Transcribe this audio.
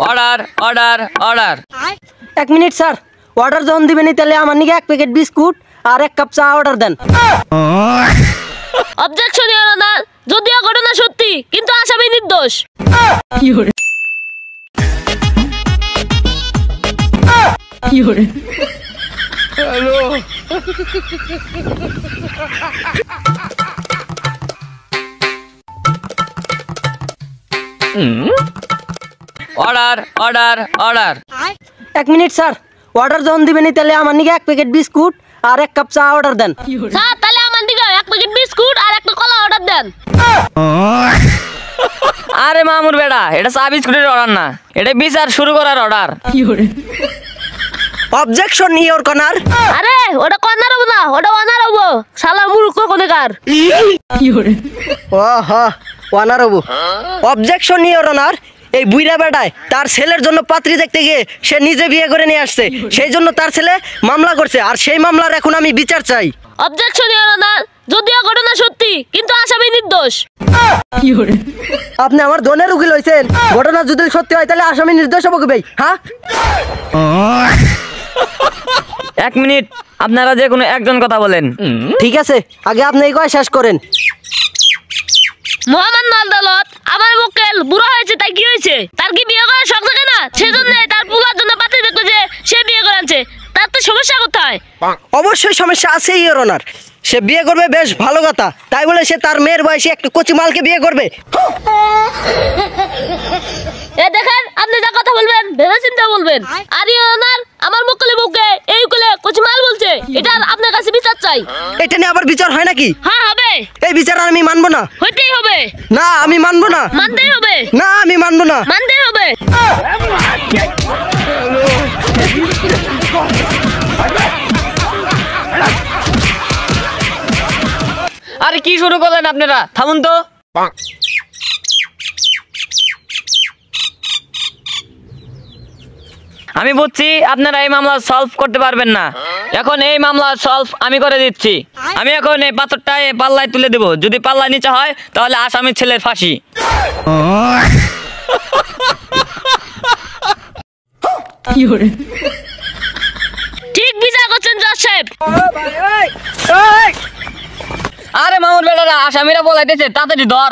Order order order. 1 minute sir, order যখন দিবেন তাহলে আমার নিকে 1 প্যাকেট বিস্কুট আর 1 কাপ চা অর্ডার দেন। অবজেকশন ইওর অনার, যদিও ঘটনা সত্যি কিন্তু আসামি নির্দোষ। Order order order. 1 minute sir, order যখন দিবেন তাহলে আমার নিকে 1 প্যাকেট বিস্কুট আর 1 কাপ চা অর্ডার দেন। স্যার তাহলে আমার দিকে 1 প্যাকেট বিস্কুট আর একটা কলা অর্ডার দেন। আরে মামুর বেটা, এটা চা বিস্কুটের অর্ডার না, এটা বিচার শুরু করার অর্ডার। Objection your honour. আরে ওটা কর্নার হবো না, ওটা অনার হবো। শালা মূর্খ কোনেকার। অনার হবো। অবজেকশন ইওর অনার, এই বুইড়া বেটায় তার ছেলের জন্য পাত্রী দেখতে গিয়ে সে নিজে বিয়ে করে নিয়ে আসছে, সেই জন্য তার ছেলে মামলা করছে, আর সেই মামলার এখন আমি বিচার চাই। অবজেকশন ইওর অনার, যদিও ঘটনা সত্যি কিন্তু আসামি নির্দোষ। আপনি আমার দনের উকিল হইছেন, ঘটনা যদি সত্যি হয় তাহলে আসামি নির্দোষ হবো কি ভাই? হ্যাঁ 1 মিনিট, আপনারা যে কোনো একজন কথা বলেন। ঠিক আছে, আগে আপনি এই কয় শেষ করেন। মহামান্য আদালত, আমার মক্কেল বুড়া হয়েছে, তাই কি হয়েছে? তার কি বিয়ে করার শখ থাকে না? সেজন্য তার পুলার জন্য পাত্রী দেখলো যে সে বিয়ে করেছে, তার তো সমস্যা কোথায়? অবশ্যই সমস্যা আছে ইওর অনার, সে বিয়ে করবে বেশ ভালো কথা, তাই বলে সে তার মেয়ের বয়সে একটা কচি মালকে বিয়ে করবে? এ দেখেন, আপনি যা কথা বলবেন ভেবে চিন্তা বলবেন। আর ইওর অনার, আমার মক্কেলের বউকে এই কোলে কচি মাল বলছে, এটা আপনার কাছে বিচার চাই। এটা নিয়ে আবার বিচার হয় নাকি? হ্যাঁ হবে। এই বিচার আমি মানবো না। হইতেই হবে। না আমি মানবো না। মানতেই হবে। না আমি মানবো না। মানতেই হবে। আরে কি শুরু করলেন আপনারা, থামুন তো। আমি বুঝছি আপনারা এই মামলা সলভ করতে পারবেন না, এখন এই মামলা সলভ আমি করে দিচ্ছি। আমি এখন এই পাথরটা এই পাল্লায় তুলে দেব, যদি পাল্লায় নিচে হয় তাহলে আসামির ছেলের ফাঁসি। ঠিক বিচার করছেন জজ সাহেব। আরে মামুর বেটারা, আসামিরা বলাইতেছে, তাড়াতাড়ি ধর।